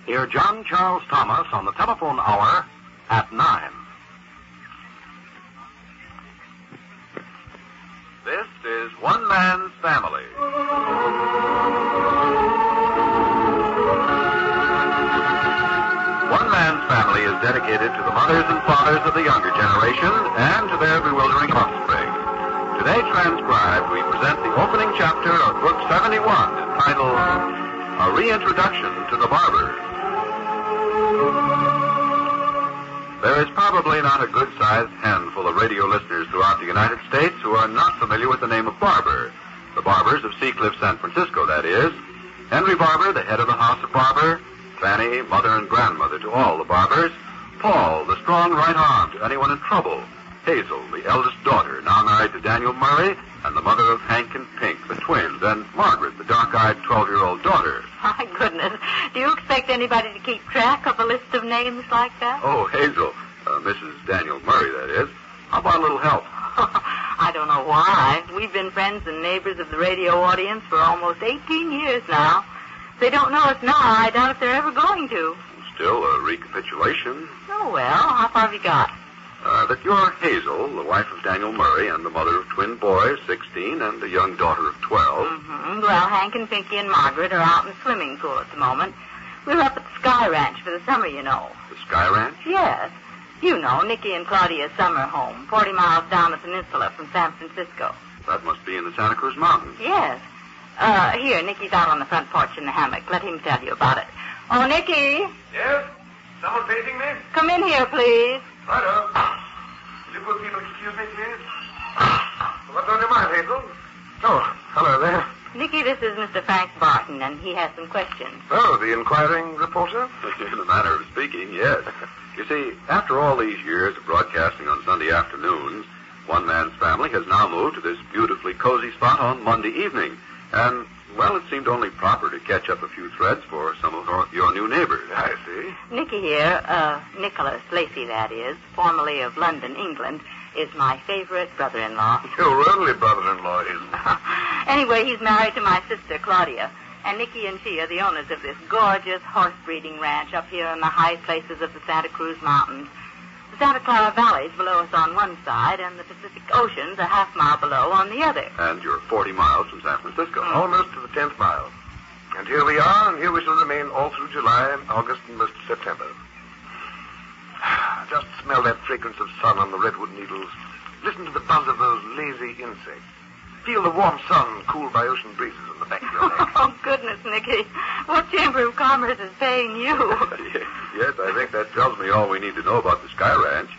Hear John Charles Thomas on the telephone hour at 9. This is One Man's Family. One Man's Family is dedicated to the mothers and fathers of the younger generation and to their bewildering offspring. Today transcribed, we present the opening chapter of Book 71, entitled A Reintroduction to the Barbours. There is probably not a good-sized handful of radio listeners throughout the United States who are not familiar with the name of Barbour. The Barbours of Seacliff, San Francisco, that is. Henry Barbour, the head of the House of Barbour. Fanny, mother and grandmother to all the Barbours. Paul, the strong right arm to anyone in trouble. Hazel, the eldest daughter, now married to Daniel Murray, and the mother of Hank and Pink, the twins, and Margaret, the dark-eyed 12-year-old daughter. My goodness. Do you expect anybody to keep track of a list of names like that? Oh, Hazel. Mrs. Daniel Murray, that is. How about a little help? I don't know why. We've been friends and neighbors of the radio audience for almost 18 years now. If they don't know us now, I doubt if they're ever going to. Still, a recapitulation. Oh, well, how far have you got? That you're Hazel, the wife of Daniel Murray, and the mother of twin boys, 16, and a young daughter of 12. Mm-hmm. Well, Hank and Pinky and Margaret are out in the swimming pool at the moment. We're up at the Sky Ranch for the summer, you know. The Sky Ranch? Yes. You know, Nicky and Claudia's summer home, 40 miles down the peninsula from San Francisco. That must be in the Santa Cruz Mountains. Yes. Here, Nicky's out on the front porch in the hammock. Let him tell you about it. Oh, Nicky. Yes? Someone facing me? Come in here, please. Righto. Will you good people excuse me, please? What's on your mind, Hazel? Oh, hello there. Nicky, this is Mr. Frank Barton, and he has some questions. Oh, the inquiring reporter? In the manner of speaking, yes. You see, after all these years of broadcasting on Sunday afternoons, One Man's Family has now moved to this beautifully cozy spot on Monday evening. And, well, it seemed only proper to catch up a few threads for some of your new neighbors. I see. Nicky here, Nicholas Lacey, that is, formerly of London, England, is my favorite brother-in-law. Your only brother-in-law, isn't he? Anyway, he's married to my sister, Claudia. And Nicky and she are the owners of this gorgeous horse-breeding ranch up here in the high places of the Santa Cruz Mountains. The Santa Clara Valley's below us on one side, and the Pacific Ocean's a half-mile below on the other. And you're 40 miles from San Francisco. Almost to the 10th mile. And here we are, and here we shall remain all through July, August, and most of September. Just smell that fragrance of sun on the redwood needles. Listen to the buzz of those lazy insects. Feel the warm sun cooled by ocean breezes on the back of your neck. Oh, goodness, Nicky. What Chamber of Commerce is paying you? Yes, I think that tells me all we need to know about the Sky Ranch.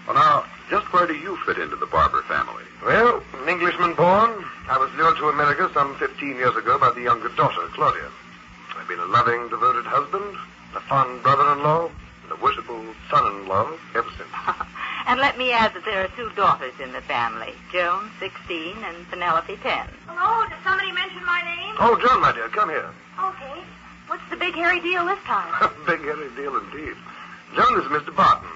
Well, now, just where do you fit into the Barbour family? Well, an Englishman born. I was lured to America some 15 years ago by the younger daughter, Claudia. I've been a loving, devoted husband, a fond brother-in-law, and a worshipful son-in-law ever since. And let me add that there are two daughters in the family, Joan, 16, and Penelope, 10. Hello, did somebody mention my name? Oh, Joan, my dear, come here. Okay. What's the big hairy deal this time? Big hairy deal indeed. Joan is Mr. Barton,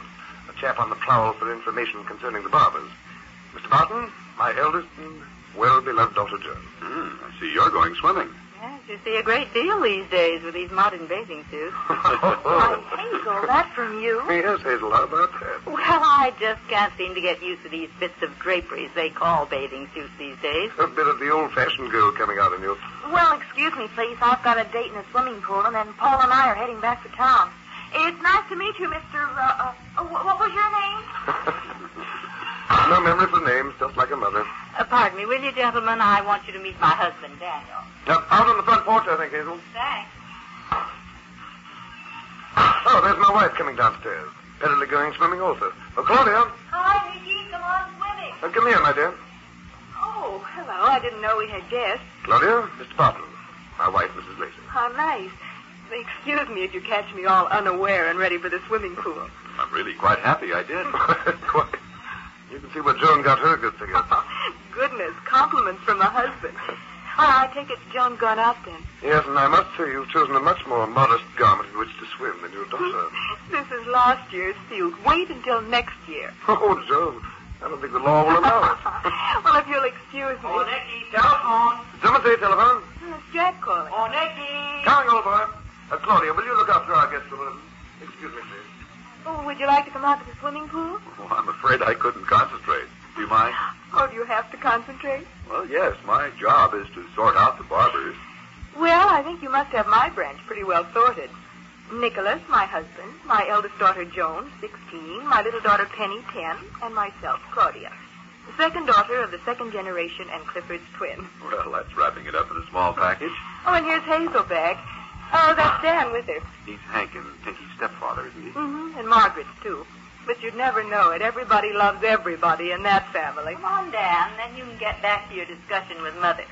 a chap on the prowl for information concerning the Barbours. Mr. Barton, my eldest and well-beloved daughter, Joan. I see you're going swimming. Yes, you see a great deal these days with these modern bathing suits. Why, Hazel, that from you? Yes, Hazel, how about that? Well, I just can't seem to get used to these bits of draperies they call bathing suits these days. A bit of the old-fashioned girl coming out in you. Well, excuse me, please. I've got a date in a swimming pool, and then Paul and I are heading back to town. It's nice to meet you, Mr. What was your name? No memory for names, just like a mother. Pardon me, will you, gentlemen? I want you to meet my husband, Daniel. Now, out on the front porch, I think, Hazel. Thanks. Oh, there's my wife coming downstairs. Apparently going swimming also. Oh, Claudia. Hi, Nicky. Come on swimming. Come here, my dear. Oh, hello. I didn't know we had guests. Claudia, Mr. Barton. My wife, Mrs. Lacey. How nice. Excuse me if you catch me all unaware and ready for the swimming pool. I'm really quite happy I did. Quite. You can see where Joan got her good figure. Goodness, compliments from the husband. I take it Joan's gone out then. Yes, and I must say you've chosen a much more modest garment in which to swim than your daughter. This is last year's suit. Wait until next year. Oh, Joan, I don't think the law will allow it. Well, if you'll excuse me. Oh, Nicky, telephone. Someone say telephone. It's Jack calling. Oh, Nicky. Coming, old boy. Claudia, will you look after our guests a little? Excuse me, please. Oh, would you like to come out to the swimming pool? Oh, I'm afraid I couldn't concentrate. Do you mind? Oh, do you have to concentrate? Well, yes. My job is to sort out the Barbours. Well, I think you must have my branch pretty well sorted. Nicholas, my husband, my eldest daughter, Joan, 16, my little daughter, Penny, 10, and myself, Claudia, the second daughter of the second generation and Clifford's twin. Well, that's wrapping it up in a small package. Oh, and here's Hazelbag. Oh, that's Dan with her. He's Hank and Pinky's stepfather, isn't he? Mm-hmm, and Margaret's, too. But you'd never know it. Everybody loves everybody in that family. Come on, Dan, then you can get back to your discussion with Mother.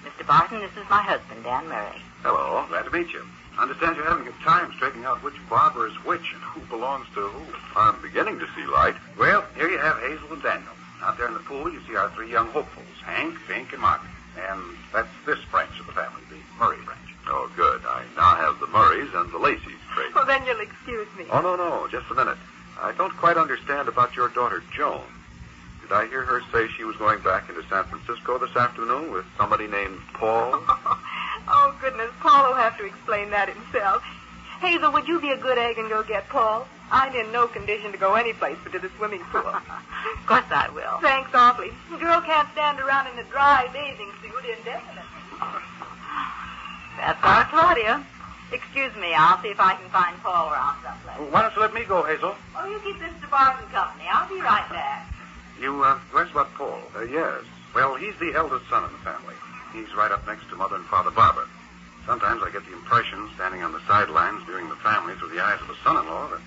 Mr. Barton, this is my husband, Dan Murray. Hello. Glad to meet you. I understand you're having a time straightening out which Barbour is which and who belongs to who. I'm beginning to see light. Well, here you have Hazel and Daniel. Out there in the pool, you see our three young hopefuls, Hank, Pink, and Margaret. And that's this branch of the family, the Murray branch. Oh, good. I now have the Murrays and the Lacys straight. Oh, then you'll excuse me. Oh, no. Just a minute. I don't quite understand about your daughter, Joan. Did I hear her say she was going back into San Francisco this afternoon with somebody named Paul? Oh, goodness. Paul will have to explain that himself. Hazel, would you be a good egg and go get Paul? I'm in no condition to go any place but to the swimming pool. Of course I will. Thanks awfully. A girl can't stand around in a dry bathing suit indefinitely. That's our Claudia. Excuse me, I'll see if I can find Paul around someplace. Why don't you let me go, Hazel? Oh, you keep Mr. Barton company. I'll be right back. You asked about Paul. Yes. Well, he's the eldest son in the family. He's right up next to Mother and Father Barbour. Sometimes I get the impression, standing on the sidelines viewing the family through the eyes of a son-in-law, that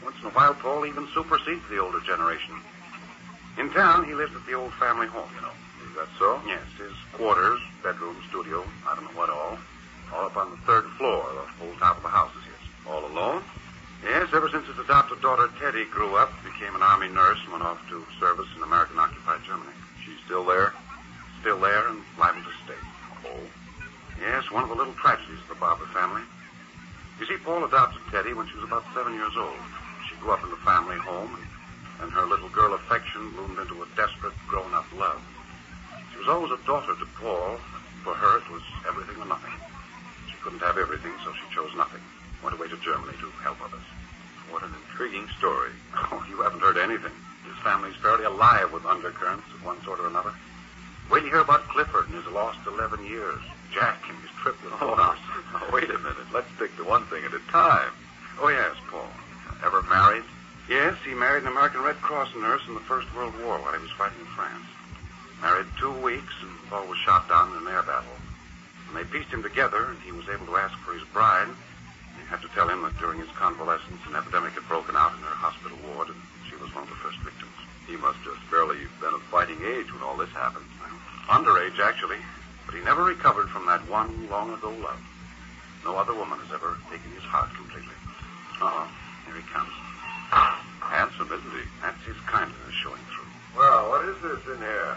once in a while Paul even supersedes the older generation. In town, he lives at the old family home, you know. Is that so? Yes, his quarters, bedroom, studio, I don't know what all up on the third floor. The whole top of the house is his. All alone? Yes, ever since his adopted daughter Teddy grew up, became an Army nurse, and went off to service in American-occupied Germany. She's still there? Still there and liable to stay. Oh. Yes, one of the little tragedies of the Barbour family. You see, Paul adopted Teddy when she was about 7 years old. She grew up in the family home, and her little girl affection bloomed into a desperate, grown-up love. She was always a daughter to Paul. For her, it was everything or nothing. She couldn't have everything, so she chose nothing. Went away to Germany to help others. What an intriguing story. Oh, you haven't heard anything. His family's fairly alive with undercurrents of one sort or another. Wait till you hear about Clifford and his lost 11 years. Jack and his trip with the horse. Now, wait a minute. Let's stick to one thing at a time. Oh, yes, Paul. Ever married? Yes, he married an American Red Cross nurse in the First World War while he was fighting in France. Married 2 weeks, and Paul was shot down in an air battle. When they pieced him together, and he was able to ask for his bride, they had to tell him that during his convalescence, an epidemic had broken out in her hospital ward, and she was one of the first victims. He must just barely been of fighting age when all this happened. Underage, actually, but he never recovered from that one long-ago love. No other woman has ever taken his heart completely. Here he comes. Handsome, isn't he? That's his kindness showing through. Well, what is this in here?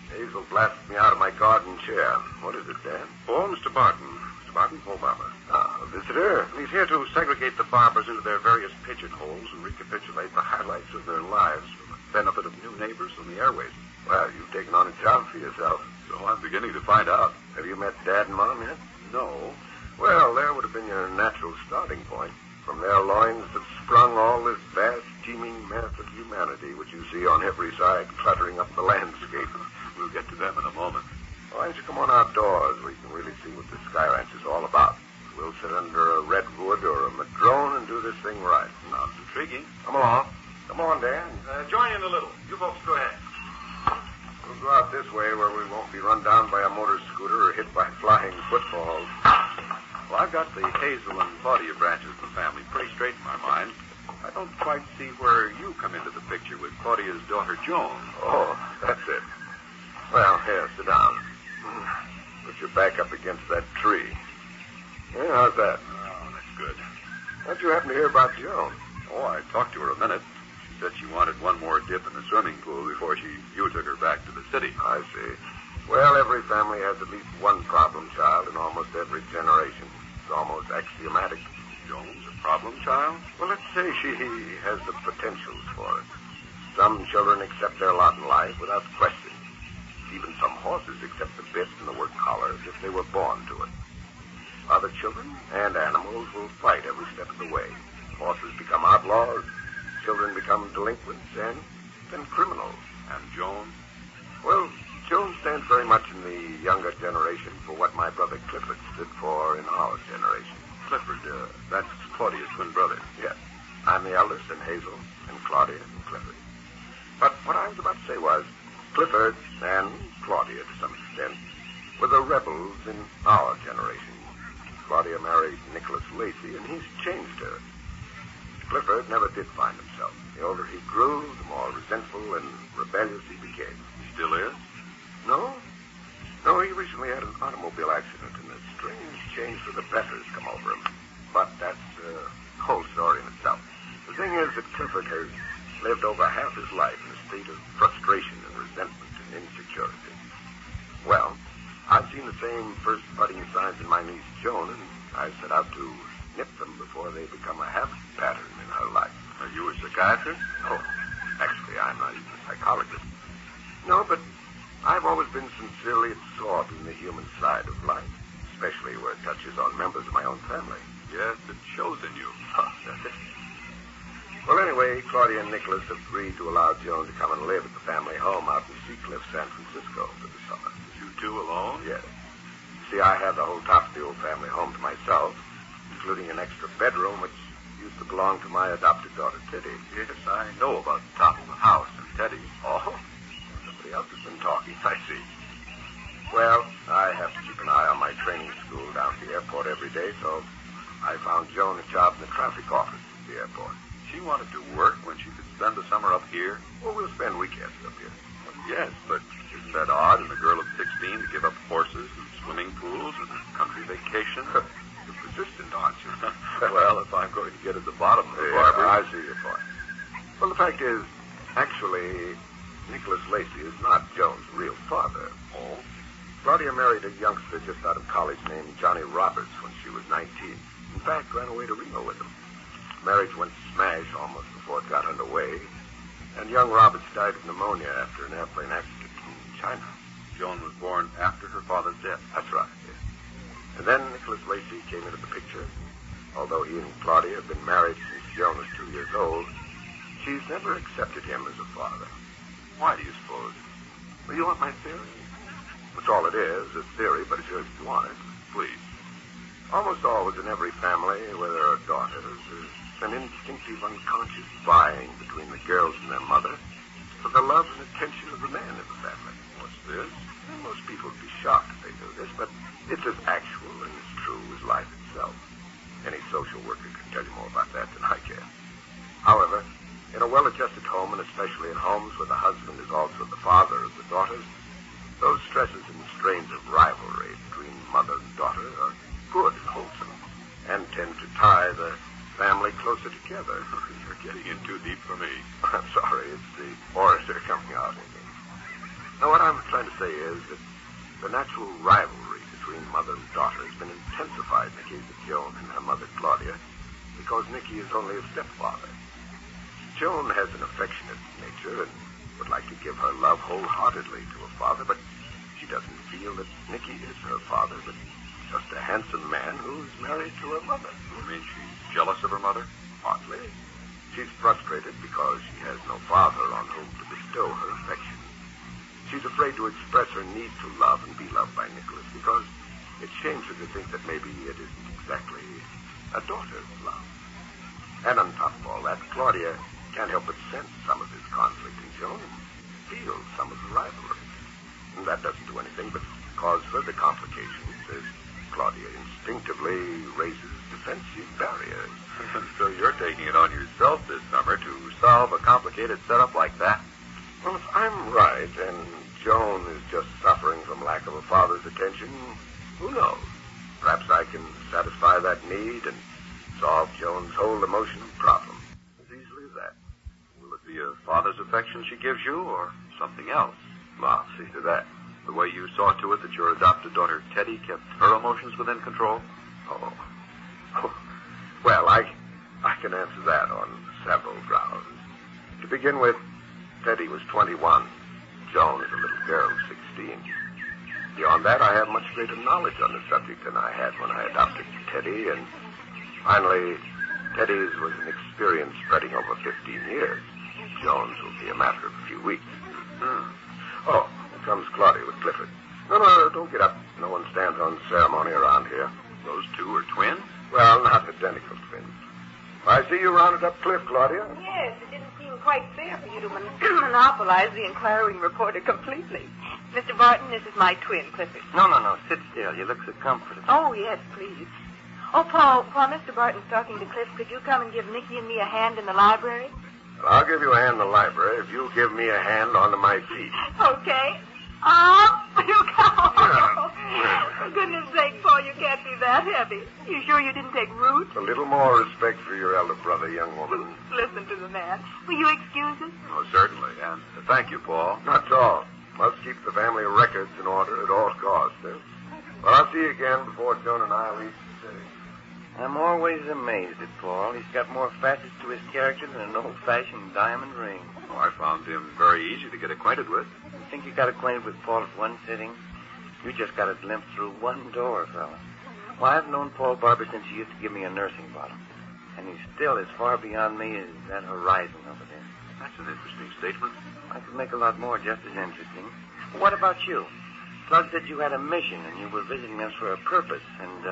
Hazel blasted me out of my garden chair. What is it, Dan? Paul, Mr. Barton. Mr. Barton, Paul Barbour. A visitor? He's here to segregate the Barbours into their various pigeonholes and recapitulate the highlights of their lives for the benefit of new neighbors on the airways. Well, you've taken on a job for yourself. So I'm beginning to find out. Have you met Dad and Mom yet? No. Well, there would have been your natural starting point. From their loins have sprung all this vast, teeming mass of humanity which you see on every side cluttering up the landscape. We'll get to them in a moment. Why don't you come on outdoors where you can really see what the Sky Ranch is all about? We'll sit under a redwood or a madrone and do this thing right. Sounds intriguing. Come along. Come on, Dan. Join in a little. You folks go ahead. We'll go out this way where we won't be run down by a motor scooter or hit by flying footballs. Well, I've got the Hazel and Claudia branches of the family pretty straight in my mind. I don't quite see where you come into the picture with Claudia's daughter, Joan. Oh, that's it. Well, here, sit down. Put your back up against that tree. Yeah, how's that? Oh, that's good. How'd you happen to hear about Joan? Oh, I talked to her a minute. She said she wanted one more dip in the swimming pool before you took her back to the city. I see. Well, every family has at least one problem child in almost every generation. It's almost axiomatic. Joan's a problem child? Well, let's say she has the potentials for it. Some children accept their lot in life without question. Even some horses accept the bit and the work collar as if they were born to it. other children and animals will fight every step of the way. Horses become outlaws, children become delinquents, and then criminals. And Joan? Well, Joan stands very much in the younger generation for what my brother Clifford stood for in our generation. Clifford, that's Claudia's twin brother. Yes. I'm the eldest, and Hazel, and Claudia, and Clifford. But what I was about to say was, Clifford and Claudia, to some extent, were the rebels in our generation. Claudia married Nicholas Lacey, and he's changed her. Clifford never did find himself. The older he grew, the more resentful and rebellious he became. He still is? No, he recently had an automobile accident, and a strange change for the better has come over him. But that's a whole story in itself. The thing is that Clifford has lived over half his life in a state of frustration and resentment and insecurity. Well, I've seen the same first budding signs in my niece Joan, and I set out to nip them before they become a habit pattern in her life. Are you a psychiatrist? Oh, actually, I'm not even a psychologist. No, but I've always been sincerely absorbed in the human side of life, especially where it touches on members of my own family. Yes, it shows in you. Oh, that's it. Well, anyway, Claudia and Nicholas have agreed to allow Joan to come and live at the family home out in Seacliff, San Francisco for the summer. You two alone? Yes. See, I have the whole top of the old family home to myself, including an extra bedroom which used to belong to my adopted daughter, Teddy. Yes, I know about the top of the house and Teddy. Oh, somebody else has been talking, I see. Well, I have to keep an eye on my training school down at the airport every day, so I found Joan a job in the traffic office at the airport. She wanted to work when she could spend the summer up here? Well, we'll spend weekends up here. Well, yes, but isn't that odd in a girl of 16 to give up horses and swimming pools and a country vacation? You're persistent, aren't you? Well, if I'm going to get at the bottom of the Barbours... I see your point. Well, the fact is, actually, Nicholas Lacey is not Joan's real father. Oh? Claudia married a youngster just out of college named Johnny Roberts when she was 19. In fact, ran away to Reno with him. Marriage went smash almost before it got underway, and young Roberts died of pneumonia after an airplane accident in China. Joan was born after her father's death. That's right, yes. And then Nicholas Lacey came into the picture. Although he and Claudia have been married since Joan was 2 years old, she's never accepted him as a father. Why do you suppose? Well, you want my theory? That's all it is, a theory, but it's yours if you want it. Please. Almost always in every family where there are daughters, there's an instinctive unconscious vying between the girls and their mother for the love and attention of the man in the family. What's this? And most people would be shocked if they knew this, but it's as actual and as true as life itself. Any social worker can tell you more about that than I can. However, in a well-adjusted home, and especially in homes where the husband is also the father of the daughters, those stresses and strains of rivalry between mother and daughter are good and wholesome, and tend to tie the family closer together. You're getting in too deep for me. I'm sorry, it's the orator coming out in me. Now, what I'm trying to say is that the natural rivalry between mother and daughter has been intensified in the case of Joan and her mother, Claudia, because Nicky is only a stepfather. Joan has an affectionate nature and would like to give her love wholeheartedly to a father, but she doesn't feel that Nicky is her father, but just a handsome man who's married to her mother. You mean she's jealous of her mother? Partly. She's frustrated because she has no father on whom to bestow her affection. She's afraid to express her need to love and be loved by Nicholas because it shames her to think that maybe it isn't exactly a daughter's love. And on top of all that, Claudia can't help but sense some of his conflict in Joan and feel some of the rivalry. And that doesn't do anything but cause further complications as Claudia instinctively raises defensive barriers. So you're taking it on yourself this summer to solve a complicated setup like that? Well, if I'm right, and Joan is just suffering from lack of a father's attention, who knows? Perhaps I can satisfy that need and solve Joan's whole emotional problem. As easily as that. Will it be a father's affection she gives you, or something else? Well, I'll see to that. The way you saw to it that your adopted daughter, Teddy, kept her emotions within control? Oh. Well, I can answer that on several grounds. To begin with, Teddy was 21. Joan is a little girl of 16. Beyond that, I have much greater knowledge on the subject than I had when I adopted Teddy, and finally, Teddy's was an experience spreading over 15 years. Jones will be a matter of a few weeks. Oh, here comes Claudia with Clifford. No, don't get up. No one stands on ceremony around here. Those two are twins? Well, not identical twins. I see you rounded up Cliff, Claudia. Yes, it didn't seem quite fair for you to monopolize the inquiring reporter completely. Mr. Barton, this is my twin, Clifford. No. Sit still. You look so comfortable. Oh, yes, please. Oh, Paul, while Mr. Barton's talking to Cliff, could you come and give Nicky and me a hand in the library? Well, I'll give you a hand in the library if you'll give me a hand onto my feet. Okay. You come. For goodness sake, Paul, you can't be that heavy. You sure you didn't take root? A little more respect for your elder brother, young woman. Listen to the man. Will you excuse us? Oh, certainly. And thank you, Paul. Not at all. Must keep the family records in order at all costs. Well, I'll see you again before Joan and I leave the city. I'm always amazed at Paul. He's got more facets to his character than an old-fashioned diamond ring. Oh, I found him very easy to get acquainted with. You think you got acquainted with Paul at one sitting? You just got a glimpse through one door, fella. Well, I've known Paul Barbour since he used to give me a nursing bottle. And he's still as far beyond me as that horizon over there. That's an interesting statement. I could make a lot more just as interesting. What about you? Claude said you had a mission and you were visiting us for a purpose, and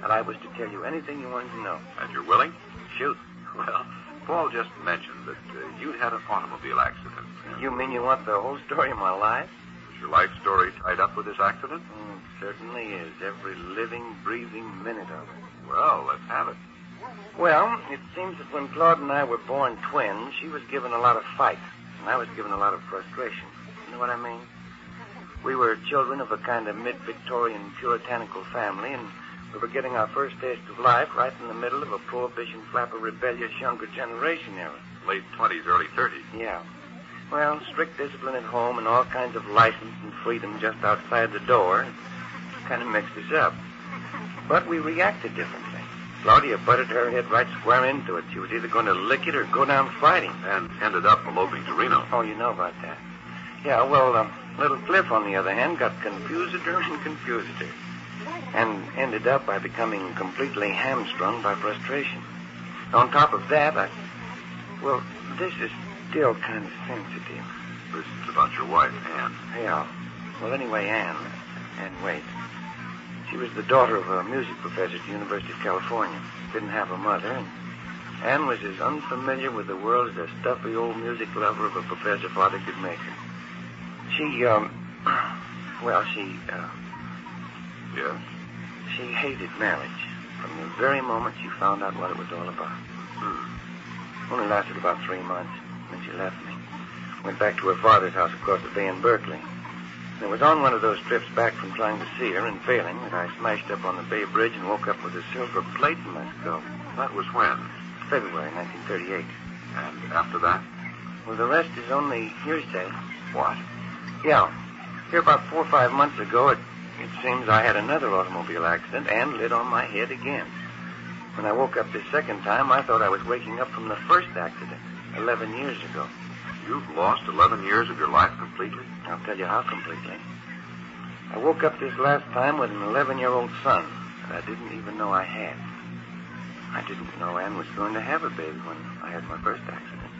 that I was to tell you anything you wanted to know. And you're willing? Shoot. Well, Paul just mentioned that you'd had an automobile accident. You mean you want the whole story of my life? Is your life story tied up with this accident? Certainly is. Every living, breathing minute of it. Well, let's have it. Well, it seems that when Claude and I were born twins, she was given a lot of fight, and I was given a lot of frustration. You know what I mean? We were children of a kind of mid-Victorian puritanical family, and we were getting our first taste of life right in the middle of a prohibition flapper rebellious younger generation era. Late 20s, early 30s. Yeah. Well, strict discipline at home and all kinds of license and freedom just outside the door kind of mixed us up. But we reacted differently. Claudia butted her head right square into it. She was either going to lick it or go down fighting. And ended up eloping to Reno. Oh, you know about that. Yeah, well, little Cliff, on the other hand, got confusider and confusider. And ended up by becoming completely hamstrung by frustration. On top of that, well, this is still kind of sensitive. This is about your wife, Anne. Yeah. Well, anyway, Anne, wait. She was the daughter of a music professor at the University of California. Didn't have a mother, and Anne was as unfamiliar with the world as a stuffy old music lover of a professor father could make her. Yes? She hated marriage from the very moment she found out what it was all about. Only lasted about 3 months, then she left me. Went back to her father's house across the bay in Berkeley. And it was on one of those trips back from trying to see her and failing that I smashed up on the Bay Bridge and woke up with a silver plate in my skull. That was when? February 1938. And after that? Well, the rest is only hearsay. What? Yeah. Here about 4 or 5 months ago, it seems I had another automobile accident and lit on my head again. When I woke up this second time, I thought I was waking up from the first accident 11 years ago. You've lost 11 years of your life completely? I'll tell you how completely. I woke up this last time with an 11-year-old son that I didn't even know I had. I didn't know Anne was going to have a baby when I had my first accident.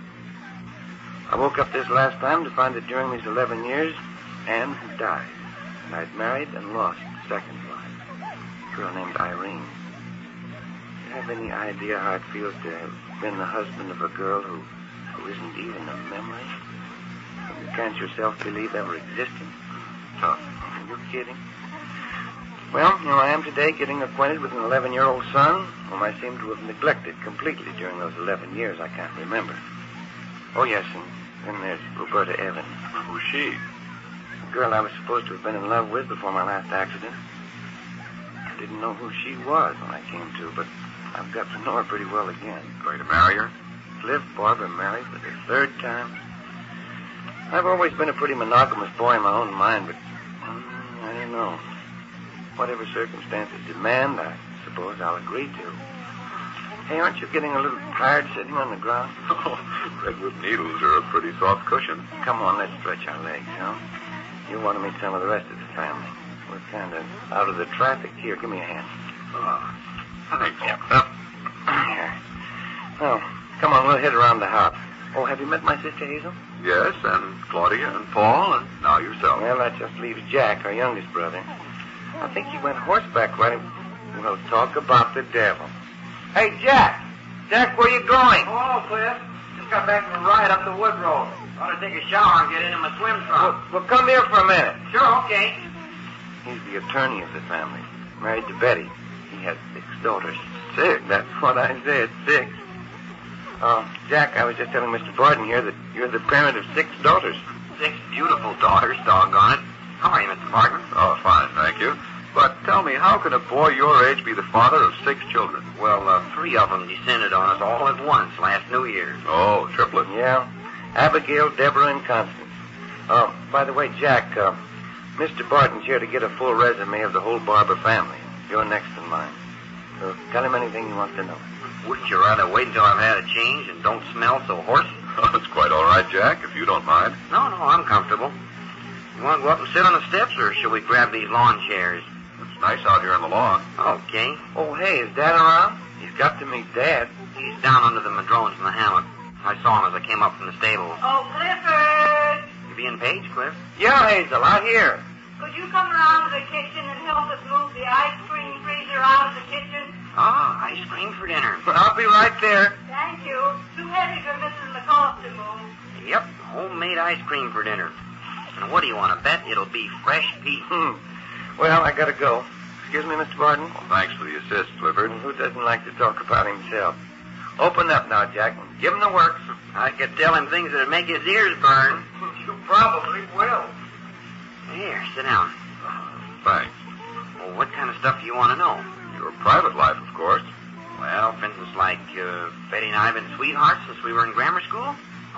I woke up this last time to find that during these 11 years, Anne had died. And I'd married and lost a second wife, a girl named Irene. Do you have any idea how it feels to have been the husband of a girl who isn't even a memory? You can't yourself believe ever existed? Tough. Are you kidding? Well, here I am today getting acquainted with an 11-year-old son whom I seem to have neglected completely during those 11 years I can't remember. Oh, yes, and then there's Roberta Evans. Who's she? The girl I was supposed to have been in love with before my last accident. I didn't know who she was when I came to, but I've got to know her pretty well again. Going to marry her? Cliff Barbour married for the 3rd time. I've always been a pretty monogamous boy in my own mind, but I don't know. Whatever circumstances demand, I suppose I'll agree to. Hey, aren't you getting a little tired sitting on the ground? Oh, redwood needles are a pretty soft cushion. Come on, let's stretch our legs, huh? You want to meet some of the rest of the family. We're kind of out of the traffic here. Give me a hand. Thanks. Yep. Here. Oh, come on, we'll head around the house. Oh, have you met my sister Hazel? Yes, and Claudia and Paul, and now yourself. Well, that just leaves Jack, our youngest brother. I think he went horseback riding. Well, talk about the devil. Hey, Jack! Jack, where you going? Oh, Cliff. Just got back from a ride up the wood road. Ought to take a shower and get into my swim trunk. Well, come here for a minute. Sure, okay. He's the attorney of the family. Married to Betty. He has 6 daughters. 6? That's what I said, 6. Jack, I was just telling Mr. Barton here that you're the parent of 6 daughters. 6 beautiful daughters, doggone it. How are you, Mr. Barton? Oh, fine, thank you. But tell me, how can a boy your age be the father of 6 children? Well, 3 of them descended on us all at once last New Year's. Oh, triplets. Yeah. Abigail, Deborah, and Constance. By the way, Jack, Mr. Barton's here to get a full resume of the whole Barbour family. You're next in line. So tell him anything you want to know. Wouldn't you rather wait until I've had a change and don't smell so horsey? Oh, it's quite all right, Jack, if you don't mind. No, I'm comfortable. You want to go up and sit on the steps, or shall we grab these lawn chairs? It's nice out here on the lawn. Okay. Oh, hey, is Dad around? He's got to meet Dad. He's down under the madrones in the hammock. I saw him as I came up from the stable. Oh, Clifford! You being paged, Cliff? Yeah, Hazel, out here. Could you come around to the kitchen and help us move the ice cream freezer out of the kitchen? Ah, ice cream for dinner. I'll be right there. Thank you. Too heavy for Mrs. McCall to move. Yep, homemade ice cream for dinner. And what do you want to bet? It'll be fresh peach. Well, I gotta go. Excuse me, Mr. Barton. Well, thanks for the assist, Clifford. Who doesn't like to talk about himself? Open up now, Jack, and give him the works. I could tell him things that'd make his ears burn. You probably will. Here, sit down. Thanks. Well, what kind of stuff do you want to know? Your private life, of course. Well, for instance, like Betty and I have been sweethearts since we were in grammar school.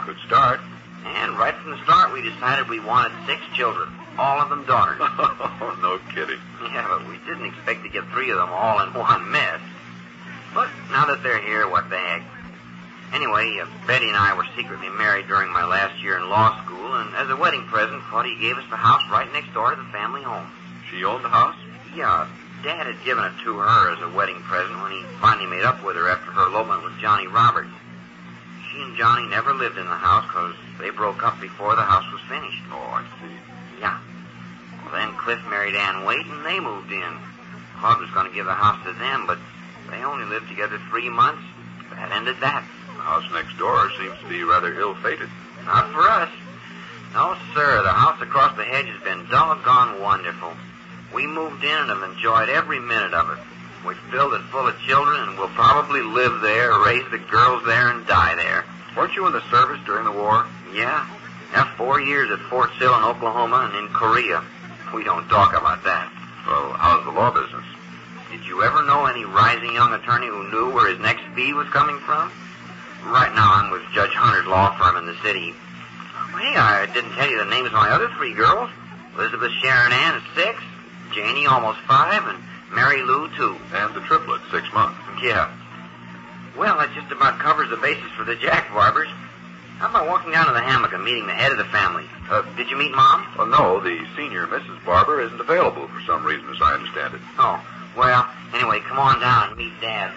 Good start. And right from the start, we decided we wanted 6 children. All of them daughters. Oh, no kidding. Yeah, but we didn't expect to get 3 of them all in one mess. But now that they're here, what the heck? Anyway, Betty and I were secretly married during my last year in law school, and as a wedding present, Claudia gave us the house right next door to the family home. She owned the house? Yeah, Dad had given it to her as a wedding present when he finally made up with her after her elopement with Johnny Roberts. She and Johnny never lived in the house because they broke up before the house was finished. Oh, I see. Yeah. Well, then Cliff married Ann Waite, and they moved in. Claude was going to give the house to them, but they only lived together 3 months. That ended that. The house next door seems to be rather ill-fated. Not for us. No, sir. The house across the hedge has been doggone wonderful. We moved in and have enjoyed every minute of it. We filled it full of children, and we'll probably live there, raise the girls there, and die there. Weren't you in the service during the war? Yeah. 4 years at Fort Sill in Oklahoma and in Korea. We don't talk about that. Well, how's the law business? Did you ever know any rising young attorney who knew where his next fee was coming from? Right now I'm with Judge Hunter's law firm in the city. Hey, I didn't tell you the names of my other 3 girls. Elizabeth Sharon Ann is 6, Janie almost 5, and Mary Lou 2. And the triplets, 6 months. Yeah. Well, that just about covers the basis for the Jack Barbers. How about walking down to the hammock and meeting the head of the family? Did you meet Mom? Well, no, the senior Mrs. Barbour isn't available for some reason, as I understand it. Oh, well, anyway, come on down and meet Dad.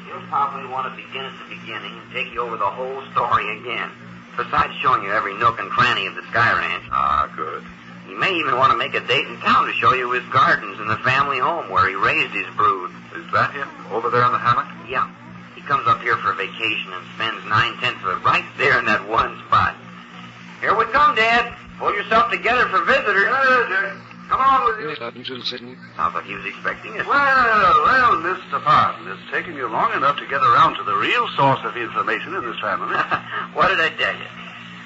He'll probably want to begin at the beginning and take you over the whole story again, besides showing you every nook and cranny of the Sky Ranch. Ah, good. He may even want to make a date in town to show you his gardens and the family home where he raised his brood. Is that him, over there in the hammock? Yeah. He comes up here for a vacation and spends 9/10 of it right there in that one spot. Here we come, Dad. Pull yourself together for visitors. Come on with you. Sounds like he was expecting us. Well, Mr. Barton, it's taken you long enough to get around to the real source of information in this family. What did I tell you?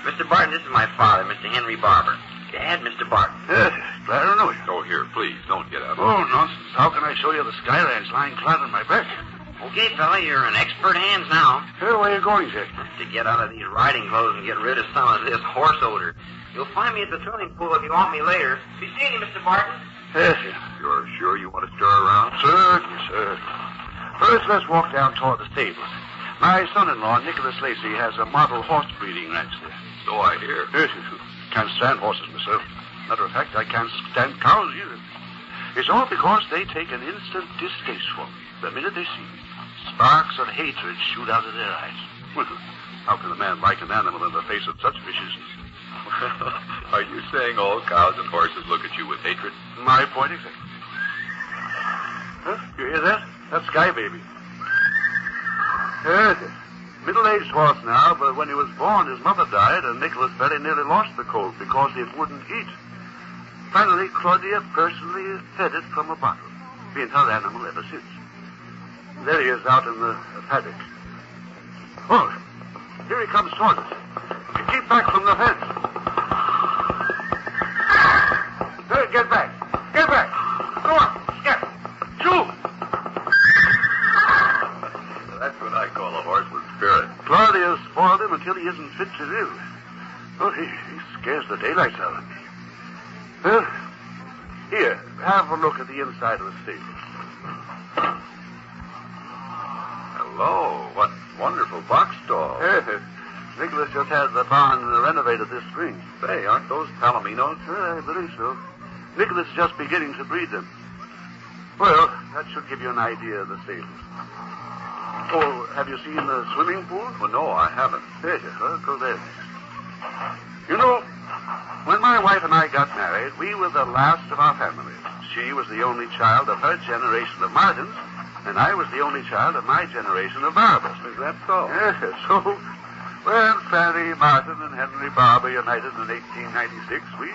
Mr. Barton, this is my father, Mr. Henry Barbour. Dad, Mr. Barton. Glad to know you. Oh, here, please, don't get up. Oh, nonsense. How can I show you the Sky Ranch lying flat on my back? Okay, fella, you're in expert hands now. Where are you going, Jack? To get out of these riding clothes and get rid of some of this horse odor. You'll find me at the swimming pool if you want me later. Be seeing you, Mr. Barton. Yes, You're sure you want to stir around? certainly, sir. First, let's walk down toward the stables. My son-in-law, Nicholas Lacey, has a model horse breeding ranch there. So I hear. Yes. Can't stand horses myself. Matter of fact, I can't stand cows either. It's all because they take an instant distaste for me the minute they see me. Sparks of hatred shoot out of their eyes. Well, how can a man like an animal in the face of such viciousness? Are you saying all cows and horses look at you with hatred? My point exactly. Huh? You hear that? That's Sky Baby. Yes, middle-aged horse now, but when he was born, his mother died, and Nicholas very nearly lost the colt because it wouldn't eat. Finally, Claudia personally fed it from a bottle. Been her animal ever since. There he is out in the paddock. Oh, here he comes towards us. Keep back from the fence. There, get back. Get back. Go on, scat. Shoot. That's what I call a horse with spirit. Claudia's spoiled him until he isn't fit to live. Oh, he scares the daylights out of me. Well, here, have a look at the inside of the stable. Hello, what wonderful box stall. Nicholas just had the barn renovated this spring. Say, aren't those Palominos? I believe so. Nicholas is just beginning to breed them. Well, that should give you an idea of the stables. Oh, have you seen the swimming pool? Well, no, I haven't. There, go there. You know, when my wife and I got married, we were the last of our family. She was the only child of her generation of Martins, and I was the only child of my generation of Barbours. Is that so? Yes, so when Fanny Martin and Henry Barbour united in 1896, we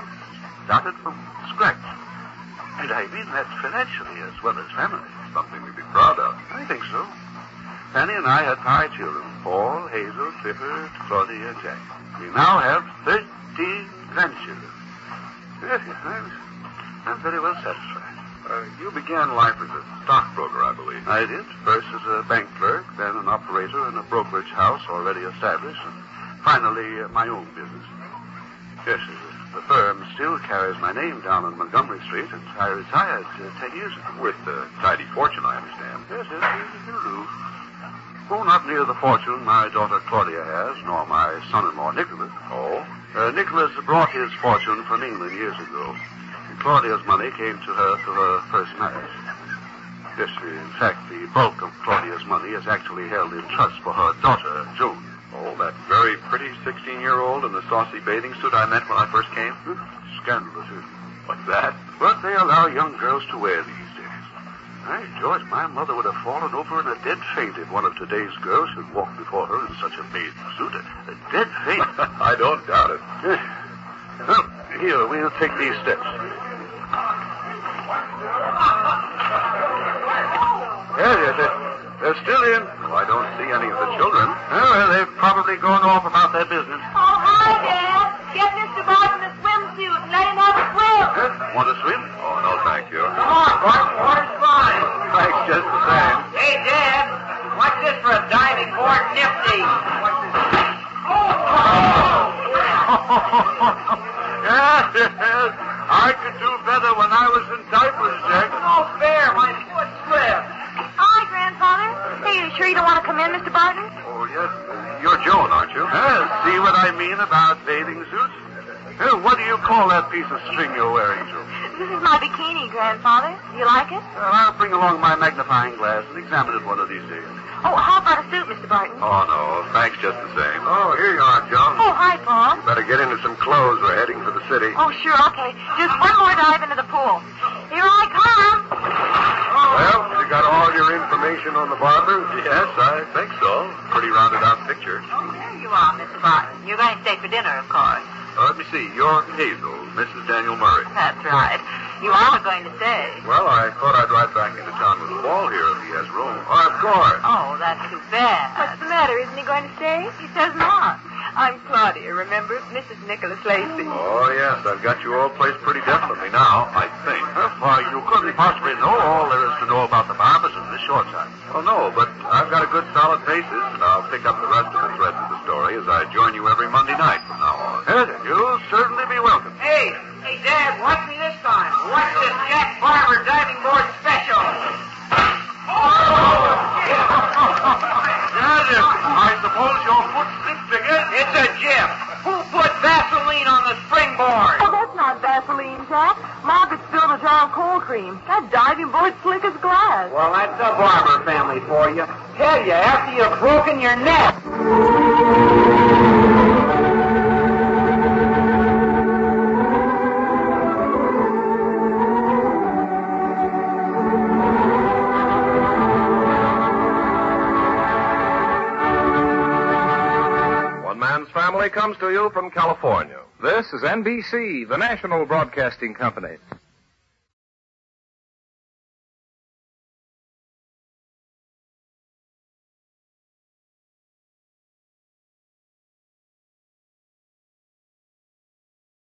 started from scratch. And I mean that financially as well as family. Something to be proud of. I think so. Fanny and I had 5 children, Paul, Hazel, Clifford, Claudia, and Jack. We now have 13 grandchildren. Yes, I'm very well satisfied. You began life as a stockbroker, I believe. I did. First as a bank clerk, then an operator in a brokerage house already established, and finally my own business. Yes, the firm still carries my name down on Montgomery Street, and I retired 10 years ago. With a tidy fortune, I understand. Yes, you do. Oh, not near the fortune my daughter Claudia has, nor my son-in-law Nicholas. Oh? Nicholas brought his fortune from England years ago. Claudia's money came to her through her first marriage. Yes, in fact, the bulk of Claudia's money is actually held in trust for her daughter, Joan. Oh, that very pretty 16-year-old in the saucy bathing suit I met when I first came? Scandalous, isn't it? What's that? What they allow young girls to wear these days. By George, my mother would have fallen over in a dead faint if one of today's girls should walk before her in such a bathing suit. A dead faint. I don't doubt it. Well, here, we'll take these steps. Yes, they're still in. Well, I don't see any of the children. Well, they've probably gone off about their business. Oh, hi, Dad. Get Mr. Barton a swimsuit and let him have a swim. Want to swim? Oh, no, thank you. Come on, Barton. Water's fine. Thanks, just the same. Hey, Dad. Watch this for a diving board nifty. Watch this. Yes. I could do better when I was in diapers, Jack. No fair. My foot slipped. Hi, Grandfather. Hey, you sure you don't want to come in, Mr. Barton? Oh, yes. You're Joan, aren't you? See what I mean about bathing suits? What do you call that piece of string you're wearing, Joe? This is my bikini, Grandfather. You like it? I'll bring along my magnifying glass and examine it one of these days. Oh, how about a suit, Mr. Barton? Oh, no. Thanks just the same. Oh, here you are, Joan. Oh, hi, Paul. Better get into some clothes. We're heading for the city. Oh, sure, okay. Just one more dive into the pool. Here I come. Well, you got all your information on the Barbours? Yes, I think so. Pretty rounded out picture. Oh, there you are, Mr. Barton. You're going to stay for dinner, of course. Let me see. You're Hazel, Mrs. Daniel Murray. That's right. You are going to stay. Well, I thought I'd ride back into town with Paul here if he has room. Oh, of course. Oh, that's too bad. What's the matter? Isn't he going to stay? He says not. I'm Claudia, remember? Mrs. Nicholas Lacey. Oh, yes. I've got you all placed pretty definitely now, I think. Why, you couldn't possibly know all there is to know about the Barbours in this short time. Well, no, but I've got a good solid basis, and I'll pick up the rest of the threads of the story as I join you every Monday night from now on. You'll certainly be welcome. Hey, Dad, watch me this time. Watch this Jack Barbour diving board special. I suppose your foot slipped again? It's a jib. Who put Vaseline on the springboard? Oh, that's not Vaseline, Jack. Margaret spilled a jar of cold cream. That diving board's slick as glass. Well, that's the Barbour family for you. Tell you, after you've broken your neck. Family comes to you from California. This is NBC, the national broadcasting company.